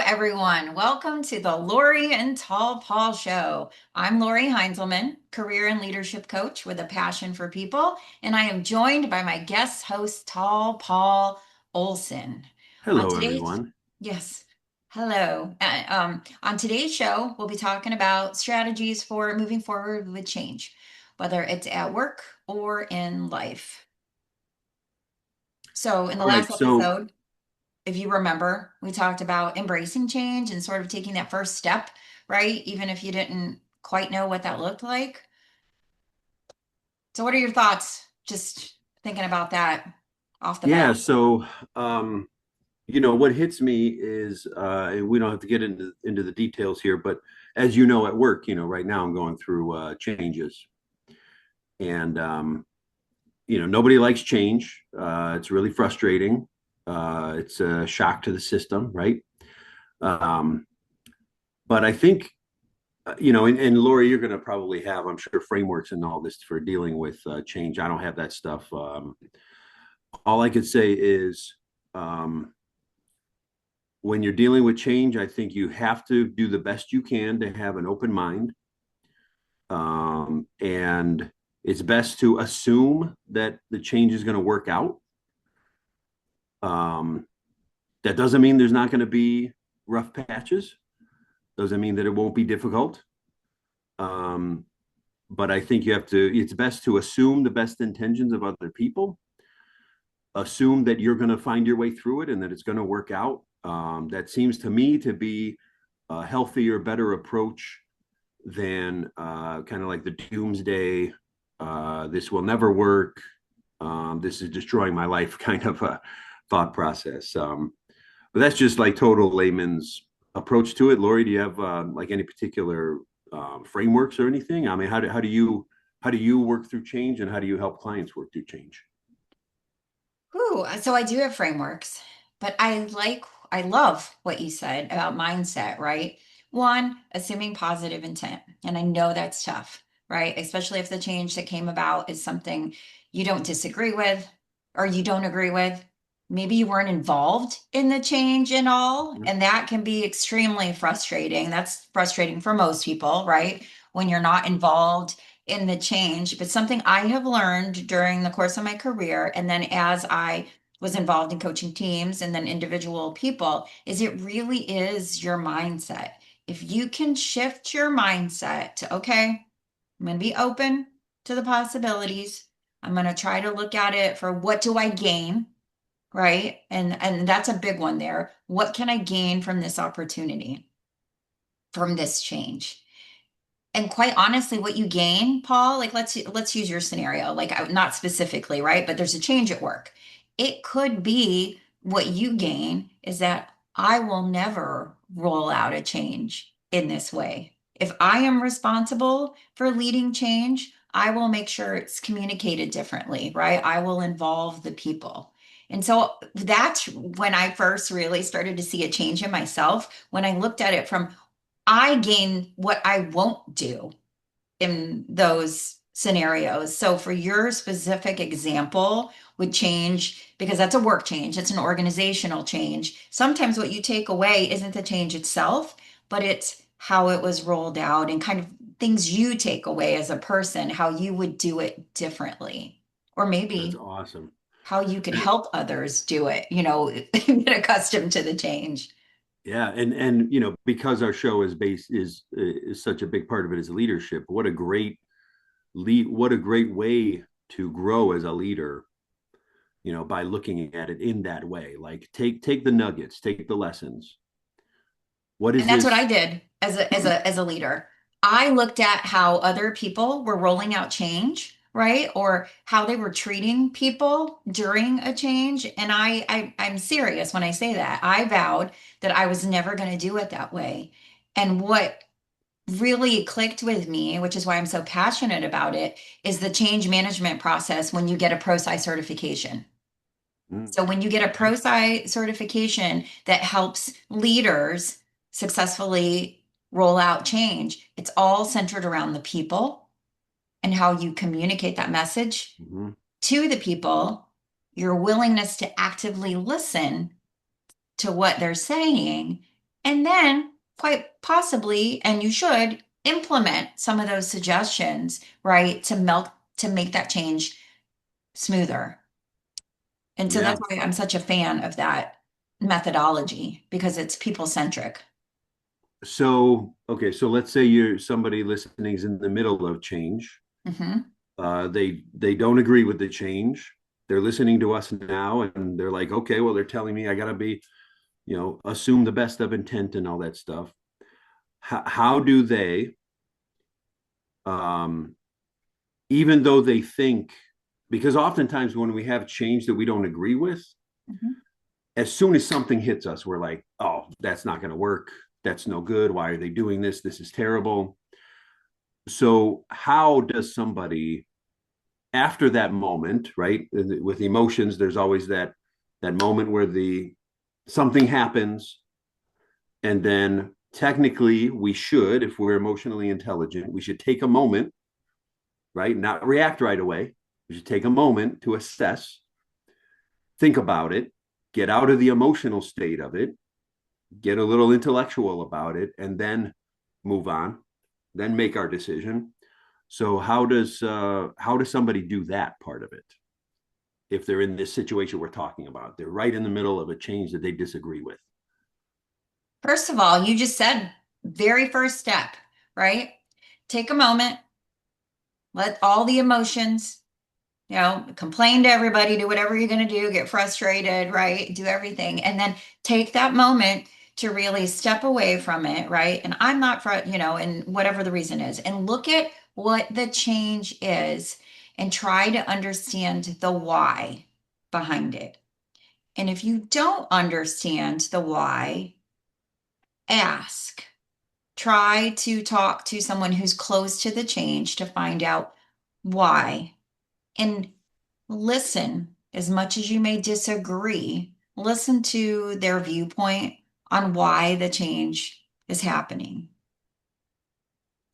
everyone. Welcome to the Laurie and Tall Paul Show. I'm Laurie Heinzelman, career and leadership coach with a passion for people, and I am joined by my guest host, Tall Paul Olson. On Hello, today's, everyone. yes, hello. On today's show, we'll be talking about strategies for moving forward with change, whether it's at work or in life. So, in the All right, last so episode, if you remember, we talked about embracing change and sort of taking that first step, right? Even if you didn't quite know what that looked like. So, what are your thoughts just thinking about that off the bat? yeah, so um, what hits me is, and we don't have to get into the details here, but as you know, at work, right now I'm going through changes, and nobody likes change. It's really frustrating. It's a shock to the system, right? Um, but I think, and Lori, you're going to probably have, I'm sure, frameworks and all this for dealing with change. I don't have that stuff. All I could say is, um, when you're dealing with change, I think you have to do the best you can to have an open mind. And it's best to assume that the change is going to work out. Um, that doesn't mean there's not going to be rough patches, doesn't mean that it won't be difficult. Um, but I think it's best to assume the best intentions of other people, assume that you're going to find your way through it and that it's going to work out. That seems to me to be a healthier, better approach than kind of like the doomsday, this will never work, this is destroying my life kind of a thought process. But that's just like total layman's approach to it. Lori, do you have like any particular frameworks or anything? I mean, how do you work through change, and how do you help clients work through change? Ooh, so I do have frameworks, but I love what you said about mindset, right? One, assuming positive intent. And I know that's tough, right? Especially if the change that came about is something you don't disagree with or you don't agree with. Maybe you weren't involved in the change and all, and that can be extremely frustrating. That's frustrating for most people, right? When you're not involved in the change, but something I have learned during the course of my career, and then as I was involved in coaching teams and then individual people, is it really is your mindset. If you can shift your mindset to, okay, I'm going to be open to the possibilities. I'm going to try to look at it for what do I gain, right? And that's a big one there. What can I gain from this opportunity, from this change? And quite honestly, what you gain, Paul, like let's use your scenario, like not specifically, right? But there's a change at work. It could be what you gain is that I will never roll out a change in this way. If I am responsible for leading change, I will make sure it's communicated differently, right? I will involve the people. And so that's when I first really started to see a change in myself when I looked at it from I gain what I won't do in those scenarios. So for your specific example would change because that's a work change, it's an organizational change. Sometimes what you take away isn't the change itself, but it's how it was rolled out and kind of things you take away as a person, how you would do it differently. Or That's maybe awesome. how you could And help others do it, get accustomed to the change. yeah, and because our show is such a big part of it is leadership. What a great way to grow as a leader, by looking at it in that way. Like take the nuggets, take the lessons. What And is that's what this? I did as a leader. I looked at how other people were rolling out change, right? Or how they were treating people during a change. And I'm serious when I say that. I vowed that I was never going to do it that way. And what really clicked with me, which is why I'm so passionate about it, is the change management process when you get a ProSci certification. Mm, So when you get a okay. ProSci certification that helps leaders successfully roll out change, it's all centered around the people and how you communicate that message Mhm. to the people, your willingness to actively listen to what they're saying, And then, quite possibly, and you should implement some of those suggestions, right, to make that change smoother. And so that's Yeah. why I'm such a fan of that methodology because it's people centric. So, okay, so let's say you're somebody listening is in the middle of change. Hmm. They don't agree with the change. They're listening to us now, and they're like, okay, well, they're telling me I gotta be, assume the best of intent and all that stuff. How do they, um, even though they think, because oftentimes when we have change that we don't agree with, Hmm. as soon as something hits us, we're like, oh, that's not going to work. That's no good. Why are they doing this? This is terrible. So, how does somebody, after that moment, right? With emotions, there's always that moment where the something happens, and then technically we should, if we're emotionally intelligent, we should take a moment, right? Not react right away. We should take a moment to assess, think about it, get out of the emotional state of it, get a little intellectual about it, and then move on, then make our decision. So how does somebody do that part of it if they're in this situation we're talking about? They're right in the middle of a change that they disagree with. First of all, you just said very first step, right? Take a moment, let all the emotions, complain to everybody, do whatever you're going to do, get frustrated, right? Do everything. And then take that moment to really step away from it, right? And I'm not, and whatever the reason is, and look at what the change is and try to understand the why behind it. And if you don't understand the why, ask. Try to talk to someone who's close to the change to find out why. And listen, as much as you may disagree, listen to their viewpoint on why the change is happening.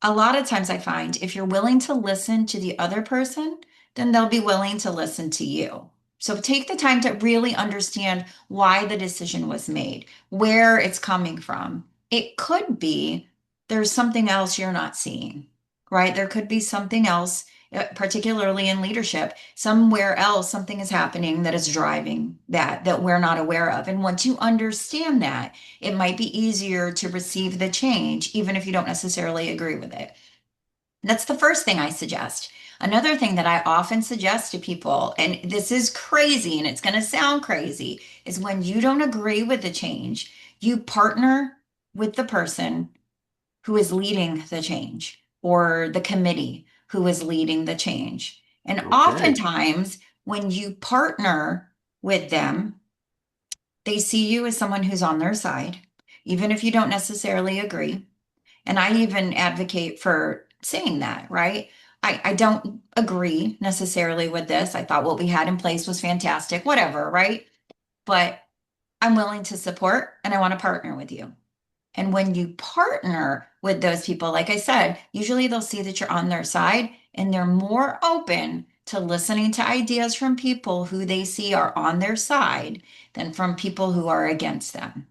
A lot of times I find if you're willing to listen to the other person, then they'll be willing to listen to you. So take the time to really understand why the decision was made, where it's coming from. It could be there's something else you're not seeing, right? There could be something else, particularly in leadership, somewhere else, something is happening that is driving that we're not aware of. And once you understand that, it might be easier to receive the change, even if you don't necessarily agree with it. That's the first thing I suggest. Another thing that I often suggest to people, and this is crazy and it's going to sound crazy, is when you don't agree with the change, you partner with the person who is leading the change or the committee who is leading the change. And Okay. oftentimes, when you partner with them, they see you as someone who's on their side, even if you don't necessarily agree. And I even advocate for saying that, right? I don't agree necessarily with this. I thought what we had in place was fantastic, whatever, right? But I'm willing to support and I want to partner with you. And when you partner with those people, like I said, usually they'll see that you're on their side and they're more open to listening to ideas from people who they see are on their side than from people who are against them.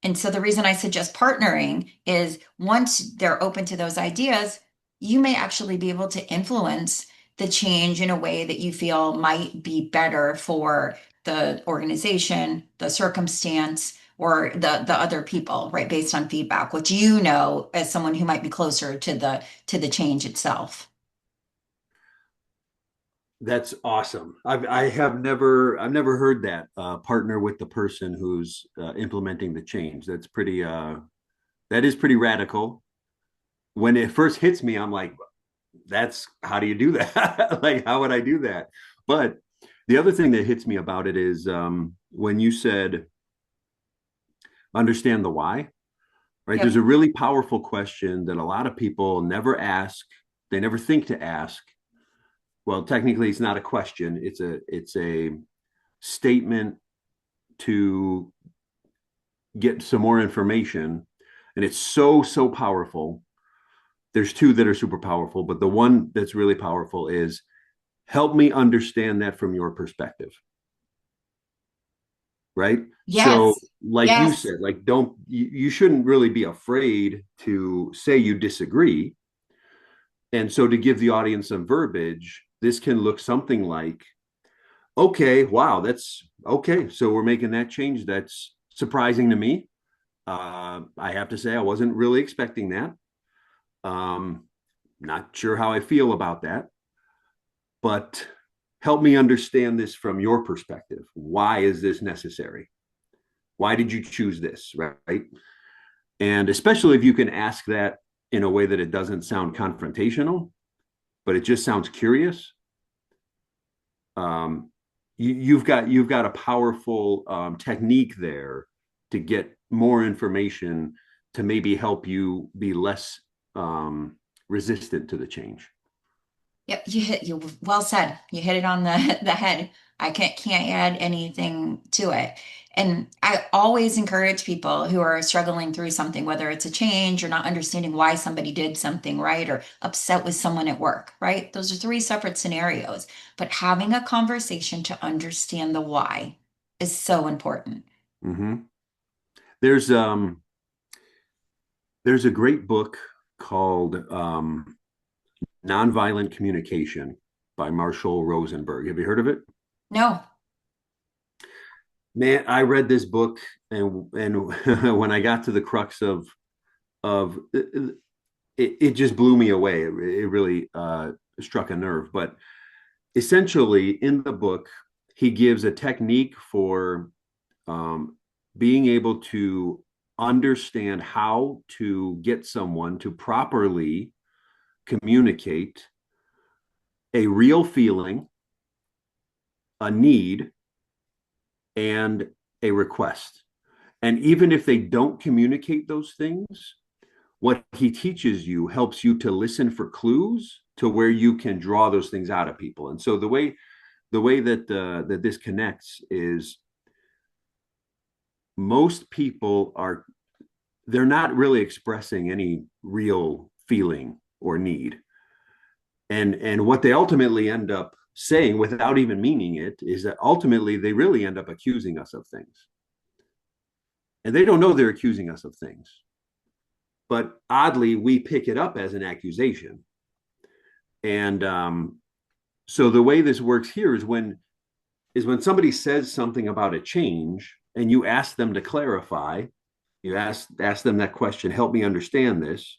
And so the reason I suggest partnering is once they're open to those ideas, you may actually be able to influence the change in a way that you feel might be better for the organization, the circumstance, or the other people, right? Based on feedback, which you know as someone who might be closer to the change itself. That's awesome. I've never heard that partner with the person who's implementing the change. That is pretty radical. When it first hits me, I'm like, that's how do you do that? Like, how would I do that? But the other thing that hits me about it is when you said understand the why, right? There's Yep. a really powerful question that a lot of people never ask. They never think to ask. Well, technically, it's not a question. It's a statement to get some more information, and it's so powerful. There's two that are super powerful, but the one that's really powerful is help me understand that from your perspective. right? So, Yes. like you Yes. said, like don't you shouldn't really be afraid to say you disagree. And so, to give the audience some verbiage, this can look something like, okay, wow, that's okay. So we're making that change. That's surprising to me. I have to say, I wasn't really expecting that. Um, Not sure how I feel about that, but help me understand this from your perspective. Why is this necessary? Why did you choose this? Right. And especially if you can ask that in a way that it doesn't sound confrontational, but it just sounds curious. Um, you've got a powerful technique there to get more information to maybe help you be less resistant to the change. Yep, you well said. You hit it on the the head. I can't add anything to it. And I always encourage people who are struggling through something, whether it's a change or not understanding why somebody did something right or upset with someone at work, right? Those are three separate scenarios. But having a conversation to understand the why is so important. Mm-hmm. There's um, there's a great book called Nonviolent Communication by Marshall Rosenberg. Have you heard of it? No. Man, I read this book, and when I got to the crux of it just blew me away. It really struck a nerve. But essentially, in the book, he gives a technique for um, being able to understand how to get someone to properly communicate a real feeling, a need, and a request. And even if they don't communicate those things, what he teaches you helps you to listen for clues to where you can draw those things out of people. And so the way that this connects is most people are they're not really expressing any real feeling or need. And what they ultimately end up saying without even meaning it is that ultimately they really end up accusing us of things. And they don't know they're accusing us of things. But oddly, we pick it up as an accusation. And so the way this works here is when somebody says something about a change and you ask them to clarify, you ask them that question, help me understand this,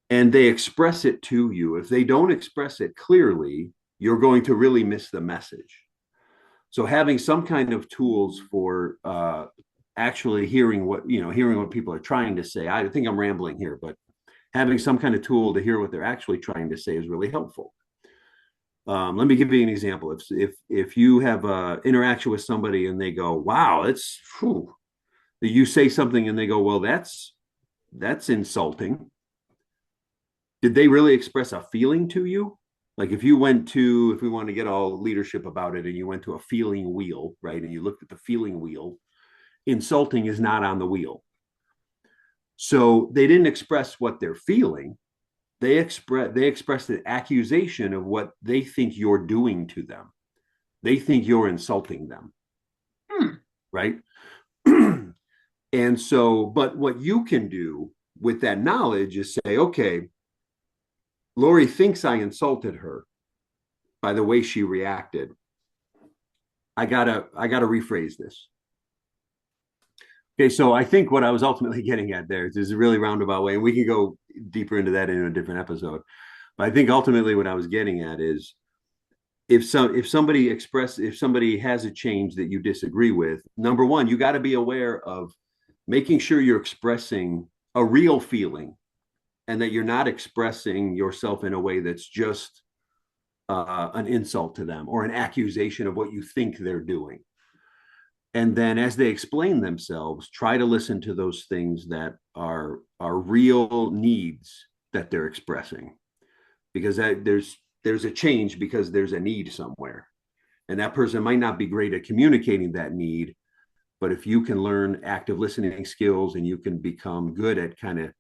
and they express it to you. If they don't express it clearly, you're going to really miss the message. So having some kind of tools for actually hearing what people are trying to say. I think I'm rambling here, but having some kind of tool to hear what they're actually trying to say is really helpful. Let me give you an example. If you have an interaction with somebody and they go, "Wow, it's," whew, you say something and they go, "Well, that's insulting." Did they really express a feeling to you? Like if we want to get all leadership about it, and you went to a feeling wheel, right, and you looked at the feeling wheel, insulting is not on the wheel. So they didn't express what they're feeling. They express the accusation of what they think you're doing to them. They think you're insulting them, Hmm. right? And so, but what you can do with that knowledge is say, okay, Laurie thinks I insulted her by the way she reacted. I gotta rephrase this. Okay, so I think what I was ultimately getting at there is a really roundabout way, and we can go deeper into that in a different episode. But I think ultimately what I was getting at is if somebody has a change that you disagree with, number one, you got to be aware of making sure you're expressing a real feeling and that you're not expressing yourself in a way that's just an insult to them or an accusation of what you think they're doing. And then as they explain themselves, try to listen to those things that are real needs that they're expressing, because there's a change because there's a need somewhere, and that person might not be great at communicating that need. But if you can learn active listening skills and you can become good at kind of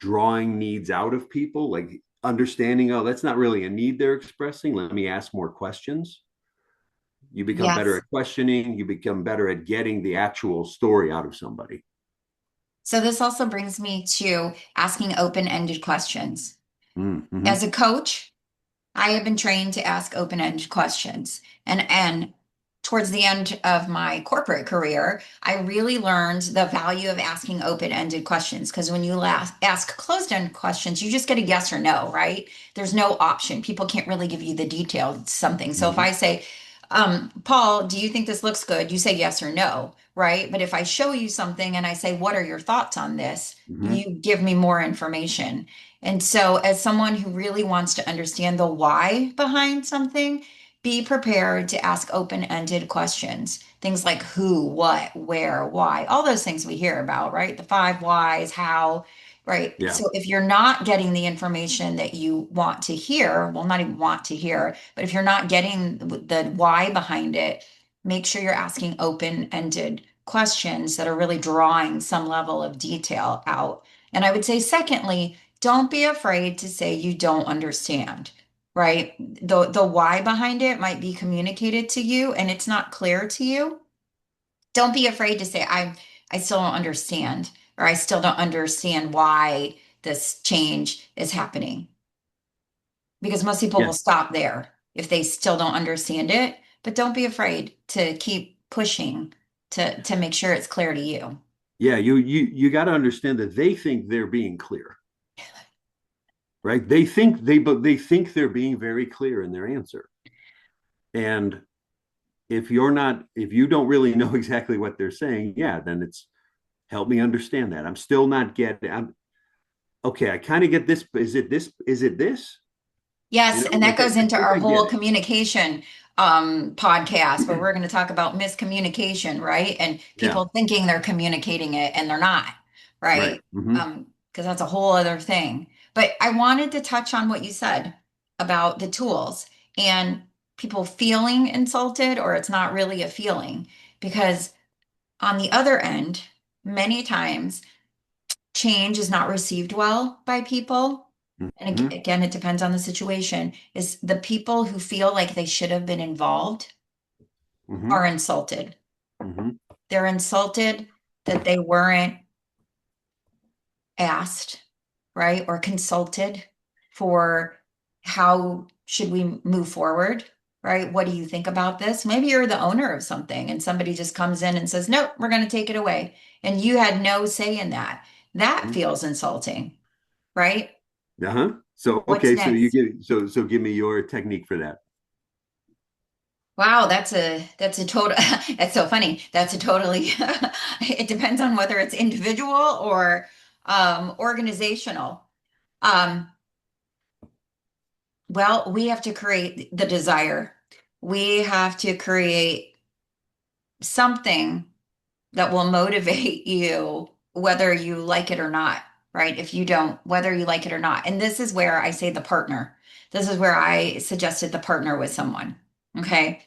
drawing needs out of people, like understanding, oh, that's not really a need they're expressing, let me ask more questions, You become better Yes. at questioning. You become better at getting the actual story out of somebody. So this also brings me to asking open-ended questions. Mm-hmm. As a coach, I have been trained to ask open-ended questions. And towards the end of my corporate career, I really learned the value of asking open-ended questions because when you ask closed-ended questions, you just get a yes or no, right? There's no option. People can't really give you the detailed something. So if Mm-hmm. I say, Paul, do you think this looks good? You say yes or no, right? But if I show you something and I say, what are your thoughts on this? Mm-hmm. You give me more information. And so, as someone who really wants to understand the why behind something, be prepared to ask open-ended questions. Things like who, what, where, why, all those things we hear about, right? The five whys, how, right? Yeah. So, if you're not getting the information that you want to hear, well, not even want to hear, but if you're not getting the why behind it, make sure you're asking open-ended questions that are really drawing some level of detail out. And I would say, secondly, don't be afraid to say you don't understand, right? The why behind it might be communicated to you and it's not clear to you. Don't be afraid to say I still don't understand or I still don't understand why this change is happening. Because most people will Yeah. stop there if they still don't understand it, but don't be afraid to keep pushing to make sure it's clear to you. Yeah. You got to understand that they think they're being clear, right? They think they're being very clear in their answer. And if you don't really know exactly what they're saying, yeah, then it's help me understand that. I'm still not getting. I'm okay. I kind of get this. Is it this? Is it this? Yes, and that Like goes I into think our I get whole it. podcast where we're going to talk about miscommunication, right? And Yeah. people thinking they're communicating it and they're not, Right. right? Mm-hmm. Because that's a whole other thing. But I wanted to touch on what you said about the tools and people feeling insulted or it's not really a feeling. Because on the other end, many times change is not received well by people. And Mm-hmm. again, it depends on the situation, is the people who feel like they should have been involved Mm-hmm. are insulted. Mm-hmm. They're insulted that they weren't asked, right, or consulted for how should we move forward, right? What do you think about this? Maybe you're the owner of something and somebody just comes in and says, nope, we're going to take it away. And you had no say in that. That feels insulting, right? Uh-huh. So What's okay, so you next? get so give me your technique for that. Wow, that's a total that's so funny. That's a totally it depends on whether it's individual or organizational. Um, well, we have to create the desire. We have to create something that will motivate you whether you like it or not, right? If you don't, whether you like it or not. And this is where I say the partner. This is where I suggested the partner with someone. Okay.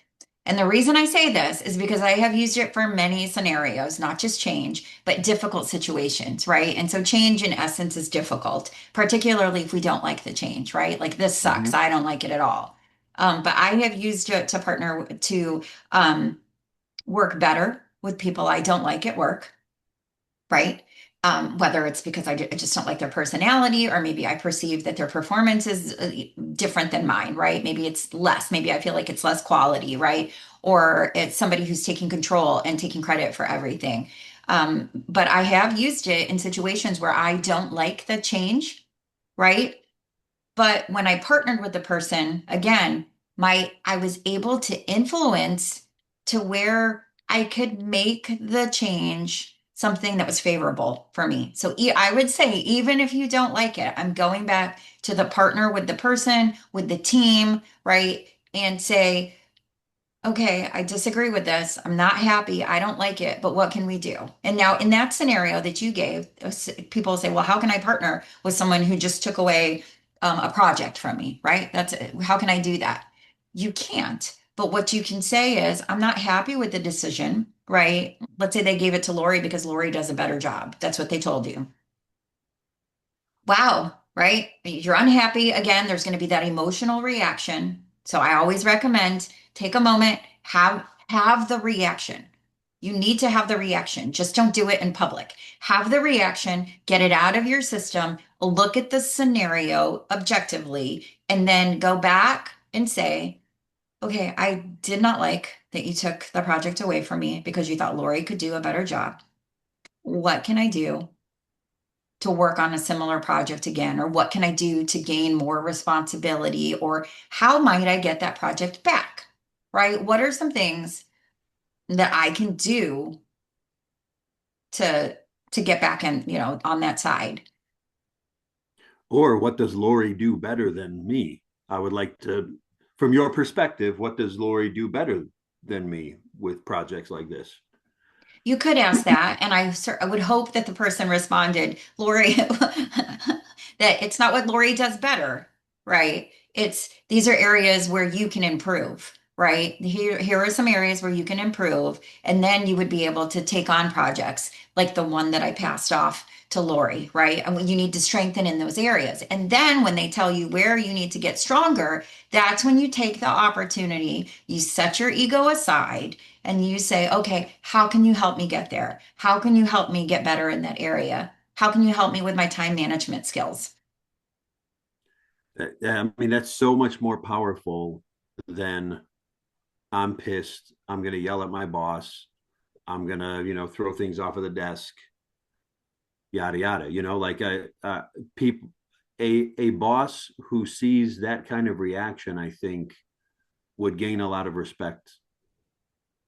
And the reason I say this is because I have used it for many scenarios, not just change, but difficult situations, right? And so change in essence is difficult, particularly if we don't like the change, right? Like this sucks. Mm-hmm. I don't like it at all. But I have used it to partner to um, work better with people I don't like at work, right? Whether it's because I just don't like their personality, or maybe I perceive that their performance is different than mine, right? Maybe it's less, maybe I feel like it's less quality, right? Or it's somebody who's taking control and taking credit for everything. But I have used it in situations where I don't like the change, right? But when I partnered with the person, again, my I was able to influence to where I could make the change something that was favorable for me. So I would say, even if you don't like it, I'm going back to the partner with the person, with the team, right? And say, okay, I disagree with this. I'm not happy. I don't like it, but what can we do? And now, in that scenario that you gave, people say, well, how can I partner with someone who just took away a project from me, right? How can I do that? You can't. But what you can say is, I'm not happy with the decision, right? Let's say they gave it to Lori because Lori does a better job. That's what they told you. Wow, right? You're unhappy. Again, there's going to be that emotional reaction. So I always recommend take a moment, Have the reaction. You need to have the reaction. Just don't do it in public. Have the reaction, get it out of your system, look at the scenario objectively, and then go back and say, okay, I did not like that you took the project away from me because you thought Lori could do a better job. What can I do to work on a similar project again? Or what can I do to gain more responsibility? Or how might I get that project back? Right? What are some things that I can do to get back in, on that side? Or what does Lori do better than me? I would like to, from your perspective, what does Lori do better than me with projects like this? You could ask that, and I would hope that the person responded, Lori, that it's not what Lori does better, right? It's these are areas where you can improve, right? Here are some areas where you can improve, and then you would be able to take on projects like the one that I passed off to Lori, right? And you need to strengthen in those areas. And then when they tell you where you need to get stronger, that's when you take the opportunity, you set your ego aside and you say, okay, how can you help me get there? How can you help me get better in that area? How can you help me with my time management skills? I mean, that's so much more powerful than I'm pissed. I'm going to yell at my boss. I'm going to, throw things off of the desk, yada, yada. Like people, a boss who sees that kind of reaction, I think, would gain a lot of respect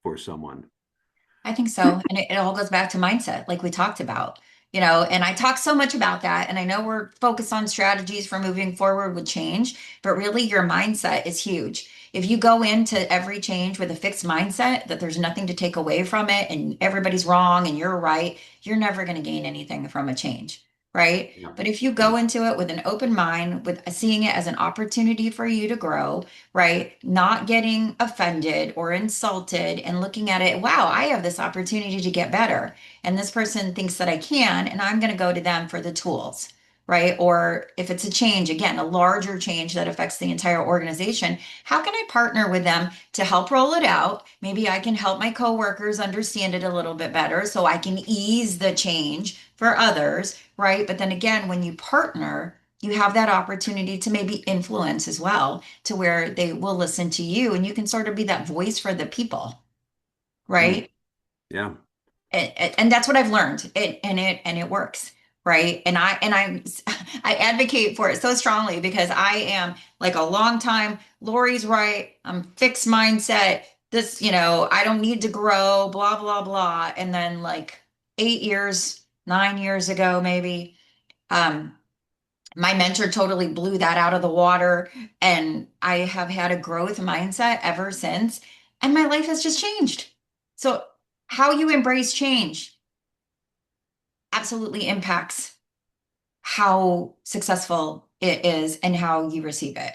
for someone. I think so. And it all goes back to mindset, like we talked about, and I talk so much about that. And I know we're focused on strategies for moving forward with change, but really your mindset is huge. If you go into every change with a fixed mindset that there's nothing to take away from it and everybody's wrong and you're right, you're never going to gain anything from a change, right? Yeah. But if you Yeah. go into it with an open mind, with seeing it as an opportunity for you to grow, right? Not getting offended or insulted and looking at it, wow, I have this opportunity to get better. And this person thinks that I can, and I'm going to go to them for the tools, right? Or if it's a change, again, a larger change that affects the entire organization, how can I partner with them to help roll it out? Maybe I can help my coworkers understand it a little bit better so I can ease the change for others, right? But then again, when you partner, you have that opportunity to maybe influence as well to where they will listen to you and you can sort of be that voice for the people, Mm, right? yeah. And that's what I've learned. And it works, right? I advocate for it so strongly because I am like a long time, Lori's right, I'm fixed mindset. This, I don't need to grow, blah, blah, blah. And then like 8 years, 9 years ago, maybe, um, my mentor totally blew that out of the water. And I have had a growth mindset ever since. And my life has just changed. So, how you embrace change absolutely impacts how successful it is and how you receive it.